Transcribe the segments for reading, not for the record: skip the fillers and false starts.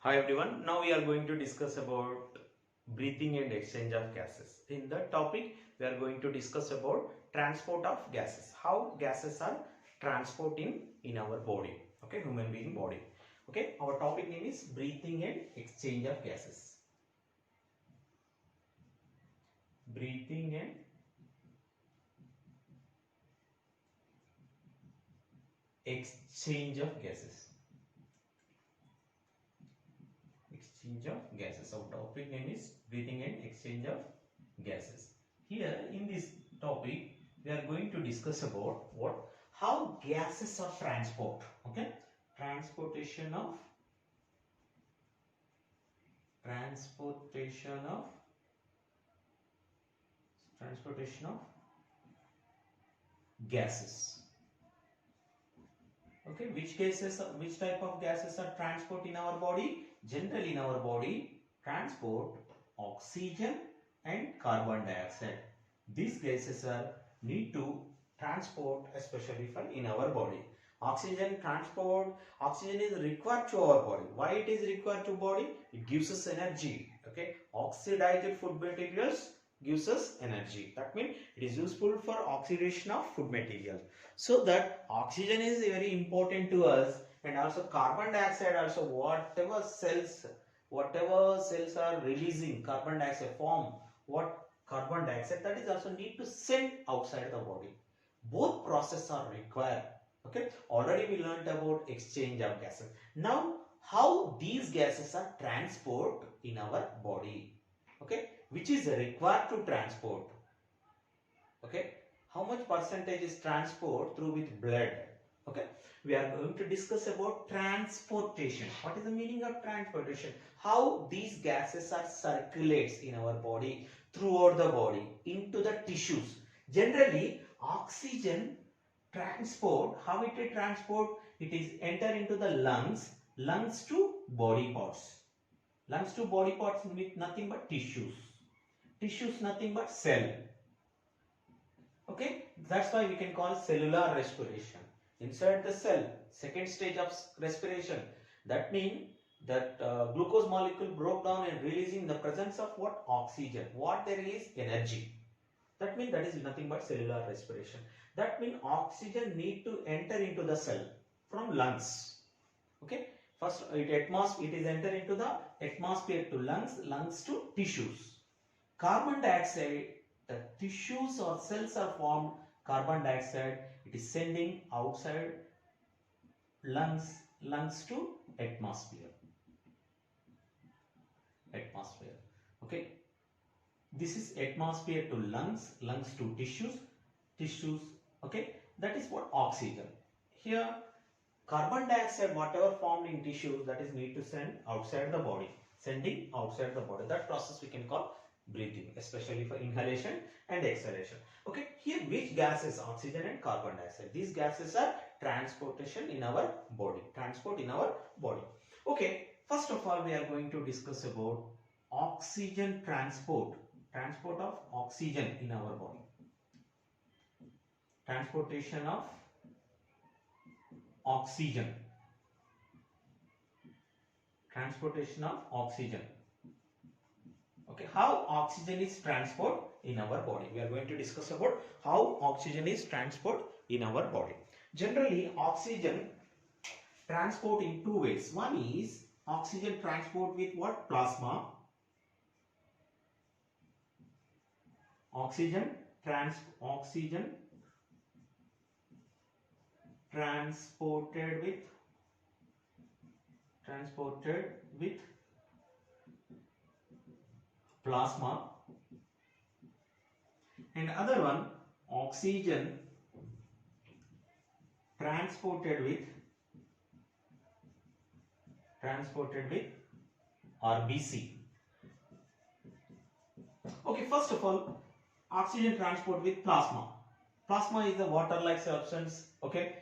Hi everyone, now we are going to discuss about breathing and exchange of gases. In that topic, we are going to discuss about transport of gases, how gases are transported in our body, okay, human being body. Okay, our topic name is breathing and exchange of gases. Breathing and exchange of gases. Exchange of gases. Our topic name is breathing and exchange of gases. Here in this topic we are going to discuss about how gases are transport. Okay, transportation of gases. Okay, which type of gases are transport in our body? Generally in our body transport oxygen and carbon dioxide. These gases are need to transport, especially for in our body. Oxygen is required to our body. Why it is required to body? It gives us energy. Okay, oxidized food materials gives us energy. That means it is useful for oxidation of food materials. So that oxygen is very important to us, and also carbon dioxide also, whatever cells are releasing carbon dioxide form carbon dioxide, that is also need to send outside the body. Both processes are required. Okay, already we learned about exchange of gases. Now how these gases are transport in our body, okay, which is required to transport. Okay, how much percentage is transport through with blood? Okay, we are going to discuss about transportation. What is the meaning of transportation? How these gases are circulates in our body, throughout the body, into the tissues. Generally oxygen transport, how it is transport? It is enter into the lungs to body parts. Lungs to body parts with nothing but tissues nothing but cell. Okay, that's why we can call cellular respiration. Inside the cell, second stage of respiration. That means that glucose molecule broke down and releasing the presence of what? Oxygen. What they release? Energy. That means that is nothing but cellular respiration. That means oxygen need to enter into the cell from lungs. Okay, first it is enter into the atmosphere to lungs to tissues. Carbon dioxide, the tissues or cells are formed, carbon dioxide, it is sending outside lungs to atmosphere. Okay, this is atmosphere to lungs to tissues. Okay, that is what oxygen. Here carbon dioxide, whatever formed in tissues, that is need to send outside the body, sending outside the body. That process we can call breathing, especially for inhalation and exhalation. Okay, here which gases? Oxygen and carbon dioxide. These gases are transportation in our body, transport in our body. Okay, first of all we are going to discuss about oxygen transport of oxygen in our body. Transportation of oxygen. Okay, how oxygen is transport in our body? We are going to discuss about how oxygen is transport in our body. Generally oxygen transport in two ways. One is oxygen transport with what? Plasma. Oxygen transported with plasma, and other one oxygen transported with RBC. Okay, first of all oxygen transport with plasma. Plasma is the water-like substance. Okay,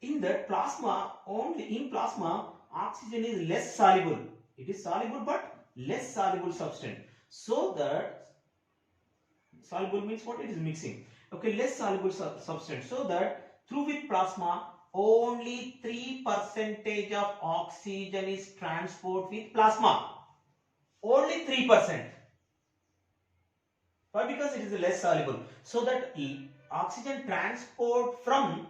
in that plasma, only in plasma oxygen is less soluble. It is soluble but less soluble substance. So that soluble means what? It is mixing. Okay, less soluble substance. So that through with plasma only 3% of oxygen is transported with plasma. Only 3%. Why? Because it is less soluble. So that oxygen transport from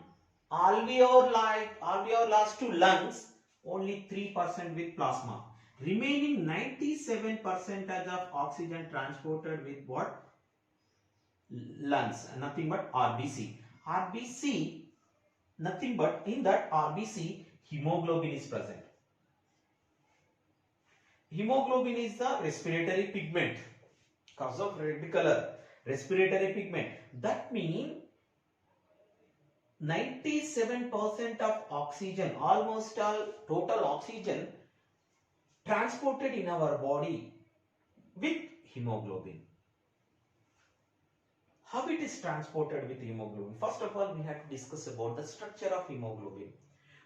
alveolus to lungs, only 3% with plasma. Remaining 97% of oxygen transported with what? Lungs. Nothing but RBC. RBC, nothing but in that RBC, hemoglobin is present. Hemoglobin is the respiratory pigment. Cause of red color, respiratory pigment. That means 97% of oxygen, almost all total oxygen transported in our body with hemoglobin. How it is transported with hemoglobin? First of all, we have to discuss about the structure of hemoglobin.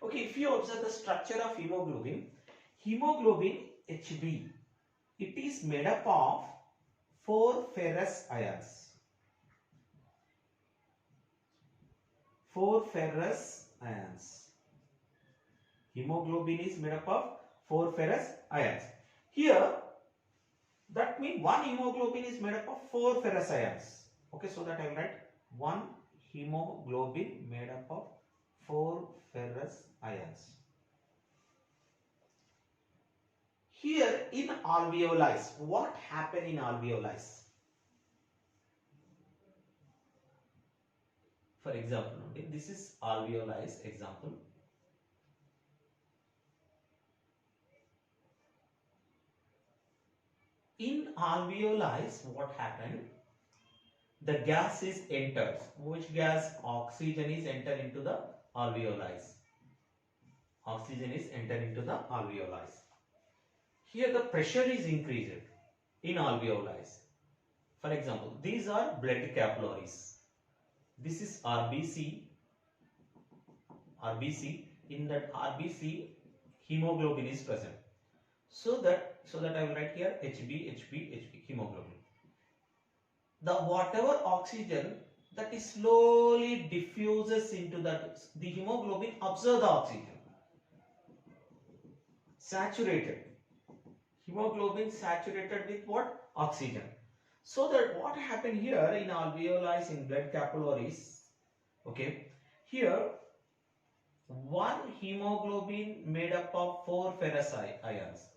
Okay, if you observe the structure of hemoglobin, hemoglobin Hb, it is made up of 4 ferrous ions. 4 ferrous ions. Hemoglobin is made up of 4 ferrous ions. Here, that means one hemoglobin is made up of 4 ferrous ions. Okay, so that I will write one hemoglobin made up of 4 ferrous ions. Here in alveoli, what happened in alveoli? For example, this is alveoli example. In alveoli, what happened? The gas is enters. Which gas? Oxygen is entered into the alveoli. Oxygen is entered into the alveoli. Here the pressure is increased in alveoli. For example, these are blood capillaries. This is RBC. RBC. In that RBC, hemoglobin is present. So that I will write here HB, hemoglobin. The whatever oxygen that is slowly diffuses into the hemoglobin absorb the oxygen. Saturated. Hemoglobin saturated with what? Oxygen. So that what happened here in alveoli, in blood capillaries, okay, here one hemoglobin made up of 4 ferrous ions.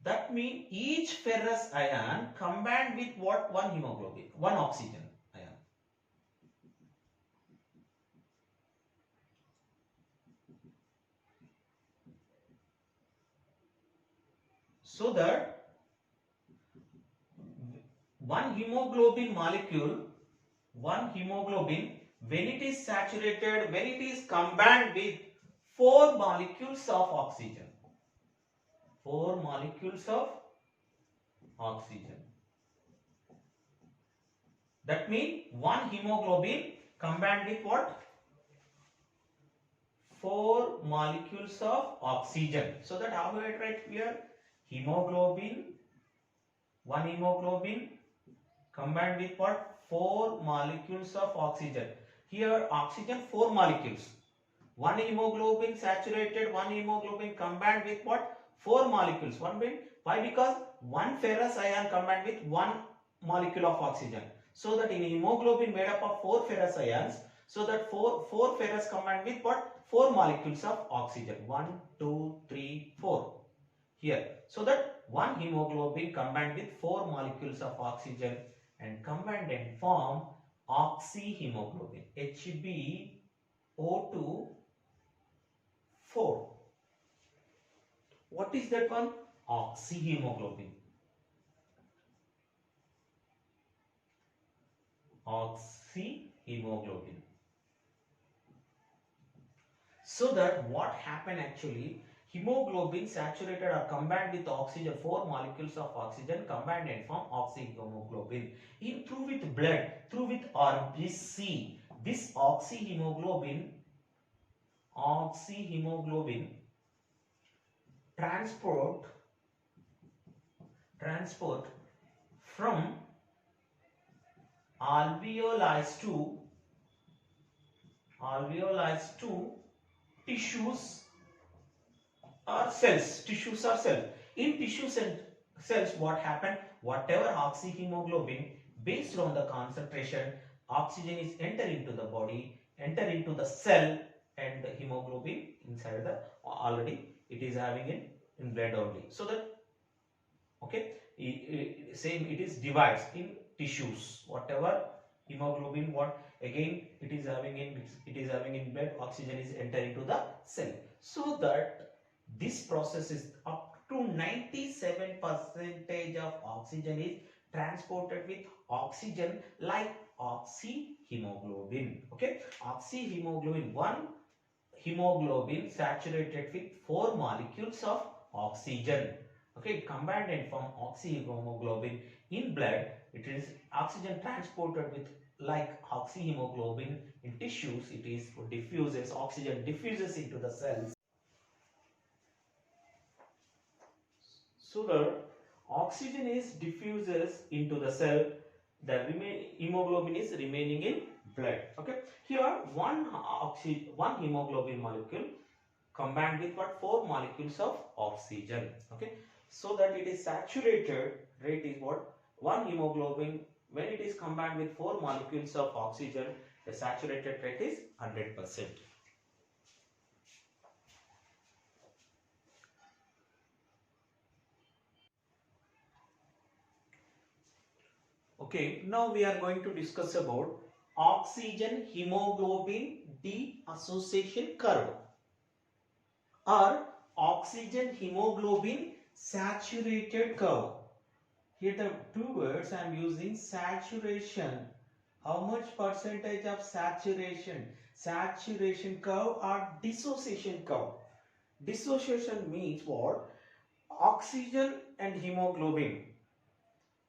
That means each ferrous ion combined with what? One hemoglobin, one oxygen ion. So that one hemoglobin molecule, one hemoglobin, when it is saturated, when it is combined with 4 molecules of oxygen. 4 molecules of oxygen. That means one hemoglobin combined with what? 4 molecules of oxygen. So that how do I write here? Hemoglobin, one hemoglobin combined with what? 4 molecules of oxygen. Here oxygen 4 molecules. One hemoglobin saturated, one hemoglobin combined with what? 4 molecules. Why? Because one ferrous ion combined with one molecule of oxygen. So that in hemoglobin made up of 4 ferrous ions, so that 4 ferrous combined with what? 4 molecules of oxygen. 1, 2, 3, 4. Here. So that one hemoglobin combined with 4 molecules of oxygen and combined and form oxyhemoglobin. HbO2 4. What is that one? Oxyhemoglobin. Oxyhemoglobin. So that what happened actually? Hemoglobin saturated or combined with oxygen, 4 molecules of oxygen combined and form oxyhemoglobin. Through with blood, through with RBC, this oxyhemoglobin transport from alveoli to alveoli to tissues or cells. Tissues or cells. In tissues and cells, what happened? Whatever oxyhemoglobin, based on the concentration, oxygen is enter into the body, enter into the cell, and the hemoglobin inside the already it is having in blood only. So that okay, same it is divides in tissues. Whatever hemoglobin, what again it is having in blood, oxygen is enter into the cell. So that this process is up to 97% of oxygen is transported with oxygen like oxyhemoglobin. Okay, oxyhemoglobin, one hemoglobin saturated with 4 molecules of oxygen. Okay, combined and form oxyhemoglobin in blood. It is oxygen transported with like oxyhemoglobin in tissues. It is diffuses, oxygen diffuses into the cells. So the oxygen is diffuses into the cell. The hemoglobin is remaining in blood. Okay, here one hemoglobin molecule combined with what 4 molecules of oxygen. Okay, so that it is saturated rate is what 1 hemoglobin when it is combined with 4 molecules of oxygen, the saturated rate is 100%. Okay, now we are going to discuss about oxygen hemoglobin dissociation curve or oxygen hemoglobin saturated curve. Here the two words I am using: saturation. How much percentage of saturation? Saturation curve or dissociation curve? Dissociation means what? Oxygen and hemoglobin.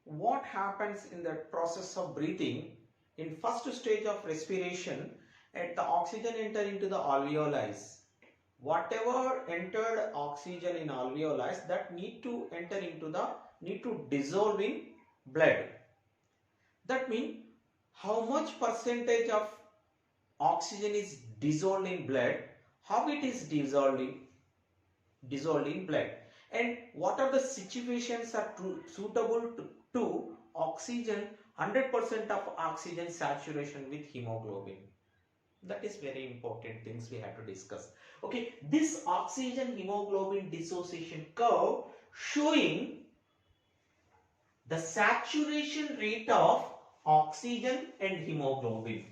What happens in the process of breathing? In first stage of respiration, at the oxygen enter into the alveoli. Whatever entered oxygen in alveoli, that need to dissolve in blood. That means how much percentage of oxygen is dissolved in blood, how it is dissolved in blood, and what are the situations are suitable to oxygen 100% of oxygen saturation with hemoglobin. That is very important things we have to discuss. Okay, this oxygen hemoglobin dissociation curve showing the saturation rate of oxygen and hemoglobin.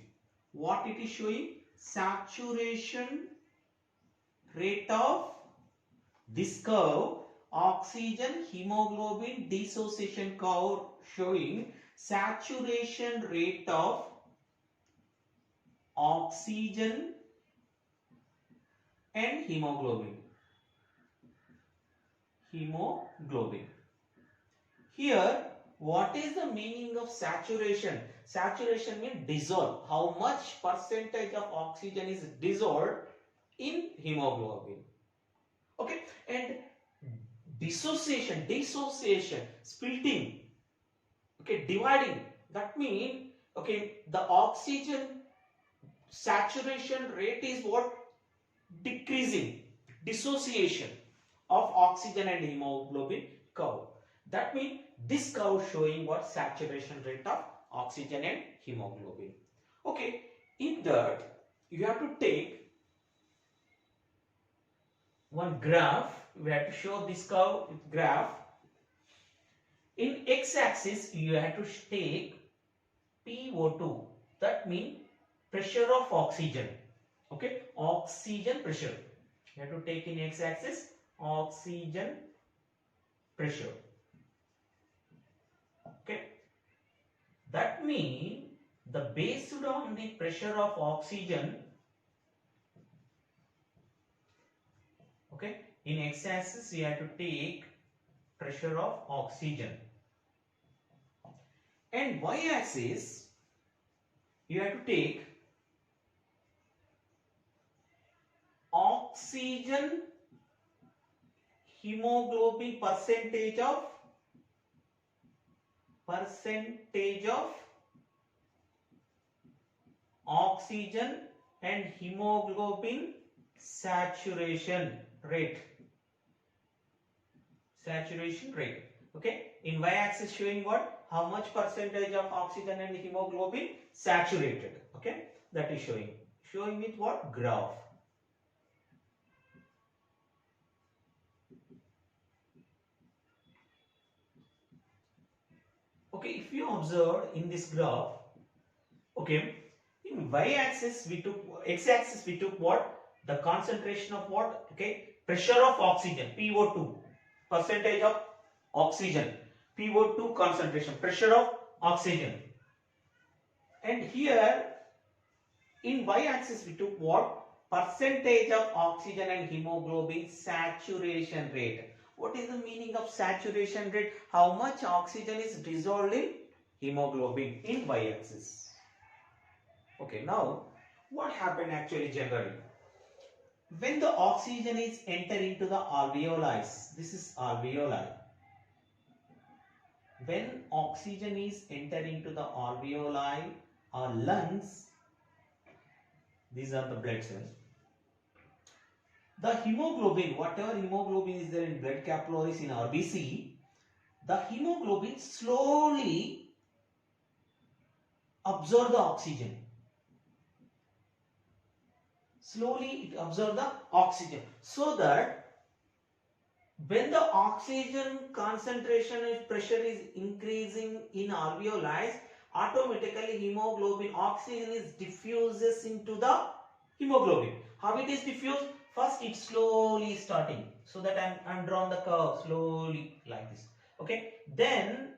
What it is showing? Saturation rate of this curve, oxygen hemoglobin dissociation curve showing saturation rate of oxygen and hemoglobin. Here, what is the meaning of saturation? Saturation means dissolve. How much percentage of oxygen is dissolved in hemoglobin? Okay, and dissociation, splitting, okay, dividing. That means, okay, the oxygen saturation rate is what? Decreasing. Dissociation of oxygen and hemoglobin curve. That means this curve showing what? Saturation rate of oxygen and hemoglobin. Okay, in that you have to take one graph. We have to show this curve with graph. In x-axis you have to take PO2. That means pressure of oxygen. Okay, oxygen pressure. You have to take in x-axis oxygen pressure. Okay, that means the based on the pressure of oxygen. Okay, in x-axis you have to take pressure of oxygen, and y-axis you have to take oxygen hemoglobin percentage of oxygen and hemoglobin saturation rate. Saturation rate. Okay. In y-axis showing what? How much percentage of oxygen and hemoglobin saturated. Okay. That is showing. Showing with what? Graph. Okay. If you observe in this graph, okay, in y-axis we took, x-axis we took what? The concentration of what? Okay. Pressure of oxygen, PO2. Percentage of oxygen, PO2 concentration, pressure of oxygen. And here in y-axis we took what? Percentage of oxygen and hemoglobin saturation rate. What is the meaning of saturation rate? How much oxygen is dissolved in hemoglobin in y-axis. Okay, now what happened actually generally? When the oxygen is entering into the alveoli, this is alveoli. When oxygen is entering to the alveoli or lungs, these are the blood cells. The hemoglobin, whatever hemoglobin is there in blood capillaries in RBC, the hemoglobin slowly absorb the oxygen. Slowly it absorbs the oxygen, so that when the oxygen concentration and pressure is increasing in alveoli, automatically hemoglobin, oxygen is diffuses into the hemoglobin. How it is diffused? First it slowly starting, so that I'm drawn the curve slowly like this. Okay, then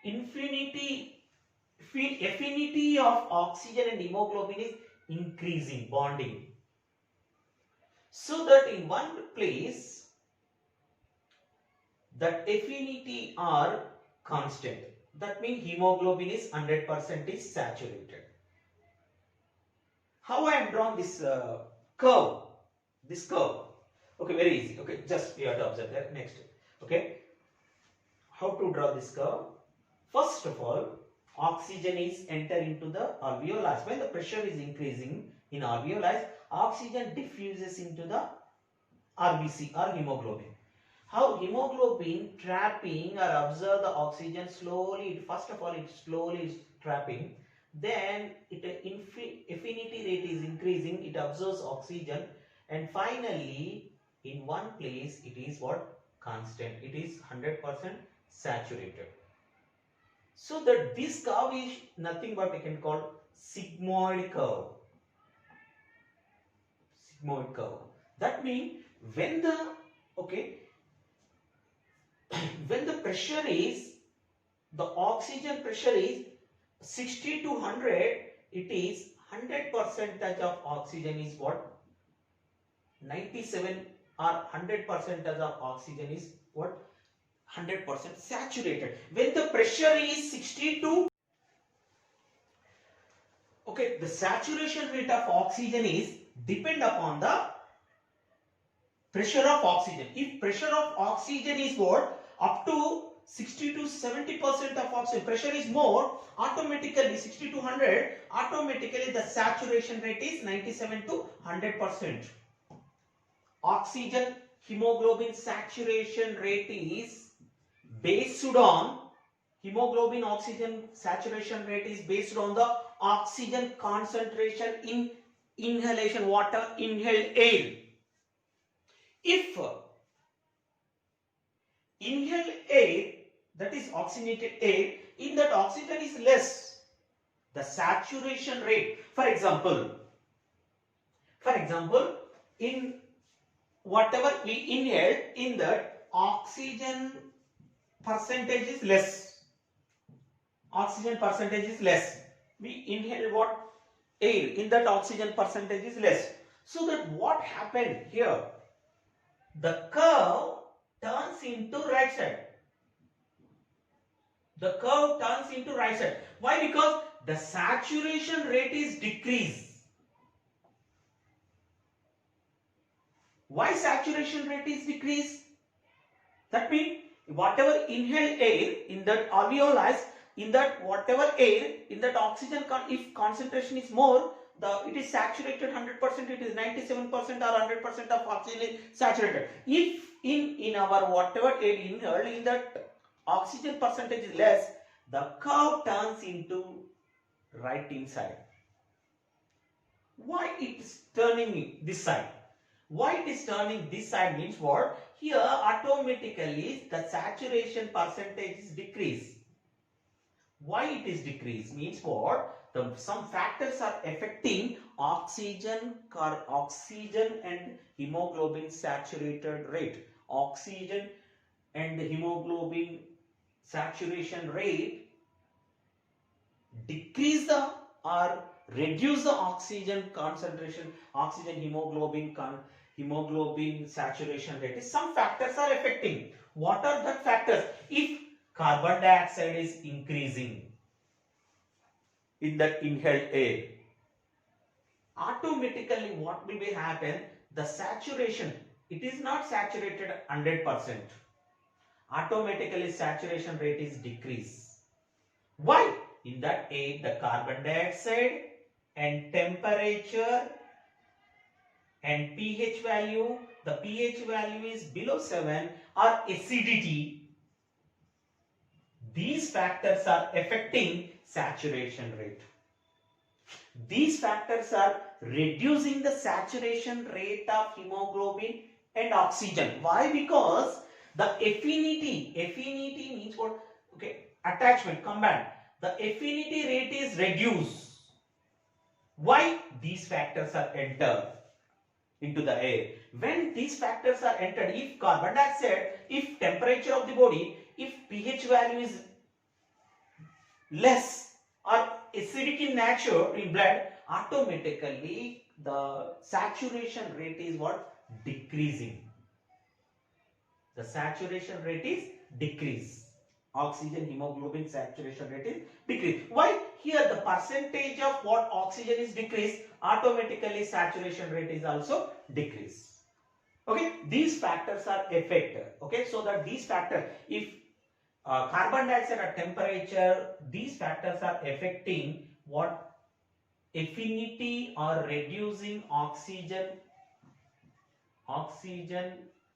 affinity of oxygen and hemoglobin is increasing, bonding, so that in one place that affinity are constant. That means hemoglobin is 100% is saturated. How I am drawn this curve? This curve. Okay, very easy. Okay, just you have to observe that. Next. Okay, how to draw this curve? First of all, oxygen is entering into the alveoli. When the pressure is increasing in alveoli, oxygen diffuses into the RBC or hemoglobin. How hemoglobin trapping or absorb the oxygen slowly? First of all, it slowly is trapping. Then affinity rate is increasing. It absorbs oxygen, and finally, in one place, it is what? Constant. It is 100% saturated. So that this curve is nothing but we can call sigmoid curve. Sigmoid curve. That means when the when the pressure is, the oxygen pressure is 60 to 100, it is 100% of oxygen is what? 97 or 100% of oxygen is what? 100% saturated. When the pressure is 60 to, okay, the saturation rate of oxygen is depend upon the pressure of oxygen. If pressure of oxygen is what? Up to 60 to 70% of oxygen, pressure is more, automatically 60 to 100, automatically the saturation rate is 97 to 100%. Oxygen hemoglobin saturation rate is based on, hemoglobin oxygen saturation rate is based on the oxygen concentration in inhalation, water inhaled air. If inhaled air, that is oxygenated air, in that oxygen is less, the saturation rate, for example, in whatever we inhaled, in that oxygen percentage is less. Oxygen percentage is less. We inhale what? Air. In that oxygen percentage is less. So that what happened here? The curve turns into right side. The curve turns into right side. Why? Because the saturation rate is decreased. Why saturation rate is decreased? That means whatever inhaled air in that alveoli, in that whatever air, in that oxygen, if concentration is more, it is saturated 100%, it is 97% or 100% of oxygen is saturated. If in our whatever in early that oxygen percentage is less, the curve turns into right inside. Why it is turning this side? Why it is turning this side means what? Here automatically the saturation percentage is decreased. Why it is decreased means what? Some factors are affecting oxygen and hemoglobin saturated rate. Oxygen and hemoglobin saturation rate decrease the or reduce the oxygen concentration, oxygen hemoglobin saturation rate. Some factors are affecting. What are the factors? If carbon dioxide is increasing in the inhaled air, automatically what will be happen? The saturation, it is not saturated 100%. Automatically saturation rate is decreased. Why? In that air, the carbon dioxide and temperature and pH value, the pH value is below 7 or acidity. These factors are affecting saturation rate. These factors are reducing the saturation rate of hemoglobin and oxygen. Why? Because the affinity means what? Okay, attachment, combined. The affinity rate is reduced. Why? These factors are entered into the air. When these factors are entered, if carbon dioxide, if temperature of the body, if pH value is less or acidic in nature in blood, automatically the saturation rate is what? Decreasing. The saturation rate is decreased. Oxygen hemoglobin saturation rate is decreased. Why? Here the percentage of what oxygen is decreased, automatically saturation rate is also decreased. Okay, these factors are affected. Okay, so that these factors, if carbon dioxide at temperature, these factors are affecting what? Affinity or reducing oxygen,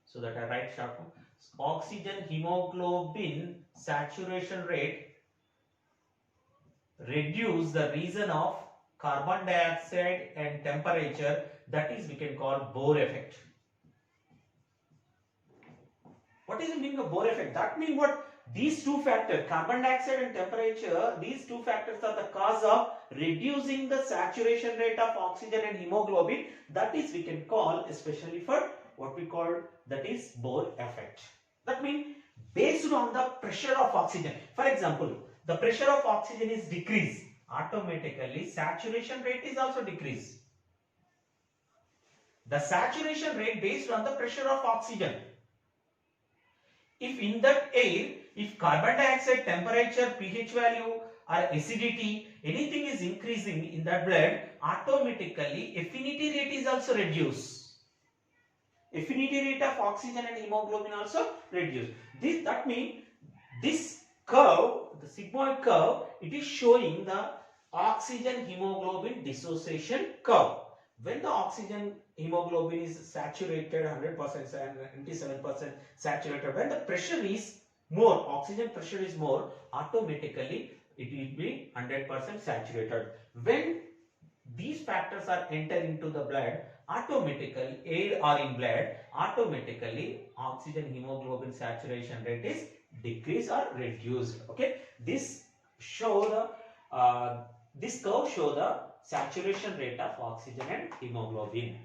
so that I write short form, oxygen hemoglobin saturation rate reduce the reason of carbon dioxide and temperature, that is we can call Bohr effect. What is the meaning of Bohr effect? That means what? These two factors, carbon dioxide and temperature, these two factors are the cause of reducing the saturation rate of oxygen and hemoglobin. That is we can call, especially for what we call, that is Bohr effect. That means based on the pressure of oxygen. For example, the pressure of oxygen is decreased, automatically saturation rate is also decreased. The saturation rate based on the pressure of oxygen. If in that air, if carbon dioxide, temperature, pH value or acidity, anything is increasing in that blood, automatically affinity rate is also reduced. Affinity rate of oxygen and hemoglobin also reduced. That means this curve, the sigmoid curve, it is showing the oxygen hemoglobin dissociation curve. When the oxygen hemoglobin is saturated 100%, 97% saturated, when the pressure is more, oxygen pressure is more, automatically it will be 100% saturated. When these factors are entered into the blood, automatically air or in blood, automatically oxygen hemoglobin saturation rate is decreased or reduced. Okay, this show the this curve show the saturation rate of oxygen and hemoglobin.